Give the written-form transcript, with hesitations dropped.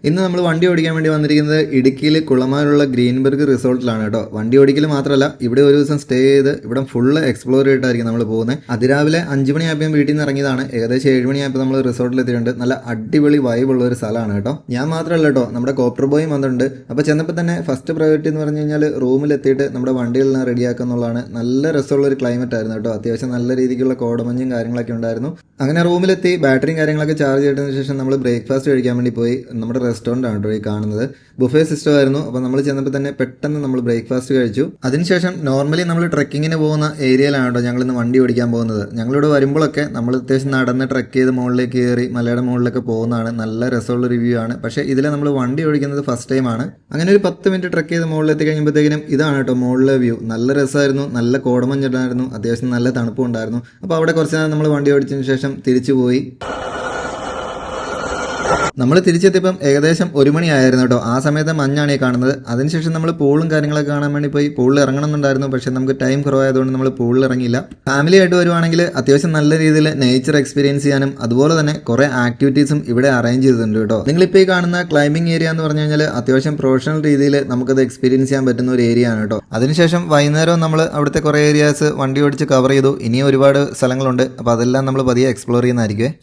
ഇന്ന് നമ്മൾ വണ്ടി ഓടിക്കാൻ വേണ്ടി വന്നിരിക്കുന്നത് ഇടുക്കിയിൽ കുളമാനുള്ള ഗ്രീൻബർഗ് റിസോർട്ടിലാണ് കേട്ടോ. വണ്ടി ഓടിക്കൽ മാത്രമല്ല, ഇവിടെ ഒരു ദിവസം സ്റ്റേ ചെയ്ത് ഇവിടെ ഫുള്ള് എക്സ്പ്ലോർ ചെയ്തിട്ടായിരിക്കും നമ്മൾ പോകുന്നത്. അതിരാവിലെ 5 മണിയായപ്പോൾ വീട്ടിൽ നിന്ന് ഇറങ്ങിയതാണ്. ഏകദേശം 7 മണിയായപ്പോൾ നമ്മൾ റിസോർട്ടിൽ എത്തിയിട്ടുണ്ട്. നല്ല അടിപൊളി വൈബുള്ള ഒരു സ്ഥലമാണ് കേട്ടോ. ഞാൻ മാത്രമല്ല കേട്ടോ, നമ്മുടെ കോപ്റ്റർ ബോയും വന്നിട്ടുണ്ട്. അപ്പോൾ ചെന്നപ്പോൾ തന്നെ ഫസ്റ്റ് പ്രയോറിറ്റി എന്ന് പറഞ്ഞു കഴിഞ്ഞാൽ റൂമിലെത്തിയിട്ട് നമ്മുടെ വണ്ടികളെല്ലാം റെഡിയാക്കുക എന്നുള്ളതാണ്. നല്ല രസമുള്ള ഒരു ക്ലൈമറ്റ് ആയിരുന്നു കേട്ടോ. അത്യാവശ്യം നല്ല രീതിക്കുള്ള കോടമഞ്ഞും കാര്യങ്ങളൊക്കെ ഉണ്ടായിരുന്നു. അങ്ങനെ റൂമിലെത്തി ബാറ്ററിയും കാര്യങ്ങളൊക്കെ ചാർജ് ചെയ്തതിന് ശേഷം നമ്മൾ ബ്രേക്ക്ഫാസ്റ്റ് കഴിക്കാൻ വേണ്ടി പോയി. നമ്മുടെ റെസ്റ്റോറൻ്റ് ആണ് കേട്ടോ ഈ കാണുന്നത്. ബുഫേ സിസ്റ്റം ആയിരുന്നു. അപ്പോൾ നമ്മൾ ചെന്നപ്പോൾ തന്നെ പെട്ടെന്ന് നമ്മൾ ബ്രേക്ക്ഫാസ്റ്റ് കഴിച്ചു. അതിനുശേഷം നോർമലി നമ്മൾ ട്രെക്കിങ്ങിന് പോകുന്ന ഏരിയയിലാണ് കേട്ടോ ഞങ്ങൾ ഇന്ന് വണ്ടി ഓടിക്കാൻ പോകുന്നത്. ഞങ്ങളിവിടെ വരുമ്പോഴൊക്കെ നമ്മൾ അത്യാവശ്യം നടന്ന് ട്രെക്ക് ചെയ്ത് മുകളിലേക്ക് കയറി മലയുടെ മുകളിലൊക്കെ പോകുന്നതാണ്. നല്ല രസമുള്ള റിവ്യൂ ആണ്. പക്ഷേ ഇതിൽ നമ്മൾ വണ്ടി ഓടിക്കുന്നത് ഫസ്റ്റ് ടൈം ആണ്. അങ്ങനെ ഒരു 10 മിനിറ്റ് ട്രെക്ക് ചെയ്ത് മുകളിലെത്തി കഴിയുമ്പോഴത്തേക്കും ഇതാണ് കേട്ടോ മുകളിലെ വ്യൂ. നല്ല രസമായിരുന്നു. നല്ല കോടമഞ്ഞിട്ടായിരുന്നു. അത്യാവശ്യം നല്ല തണുപ്പും ഉണ്ടായിരുന്നു. അപ്പോൾ അവിടെ കുറച്ച് നേരം നമ്മൾ വണ്ടി ഓടിച്ചതിന് ശേഷം തിരിച്ചു പോയി. നമ്മൾ തിരിച്ചെത്തിയപ്പം ഏകദേശം 1 മണിയായിരുന്നു കേട്ടോ. ആ സമയത്ത് മഞ്ഞാണ് ഈ കാണുന്നത്. അതിനുശേഷം നമ്മൾ പൂളും കാര്യങ്ങളൊക്കെ കാണാൻ വേണ്ടി പോയി. പൂളിൽ ഇറങ്ങണമെന്നുണ്ടായിരുന്നു, പക്ഷെ നമുക്ക് ടൈം കുറവായതുകൊണ്ട് നമ്മൾ പൂളിൽ ഇറങ്ങിയില്ല. ഫാമിലി ആയിട്ട് വരുവാണെങ്കിൽ അത്യാവശ്യം നല്ല രീതിയിൽ നേച്ചർ എക്സ്പീരിയൻസ് ചെയ്യാനും അതുപോലെ തന്നെ കുറേ ആക്ടിവിറ്റീസും ഇവിടെ അറേഞ്ച് ചെയ്തിട്ടുണ്ട് കേട്ടോ. നിങ്ങളിപ്പോൾ ഈ കാണുന്ന ക്ലൈംബിംഗ് ഏരിയ എന്ന് പറഞ്ഞു കഴിഞ്ഞാൽ അത്യാവശ്യം പ്രൊഫഷണൽ രീതിയിൽ നമുക്കത് എക്സ്പീരിയൻസ് ചെയ്യാൻ പറ്റുന്ന ഒരു ഏരിയ ആണ് കേട്ടോ. അതിനുശേഷം വൈകുന്നേരം നമ്മൾ അവിടുത്തെ കുറേ ഏരിയാസ് വണ്ടി ഓടിച്ച് കവർ ചെയ്തു. ഇനിയും ഒരുപാട് സ്ഥലങ്ങളുണ്ട്. അപ്പോൾ അതെല്ലാം നമ്മൾ പതിയെ എക്സ്പ്ലോർ ചെയ്യുന്നതായിരിക്കും.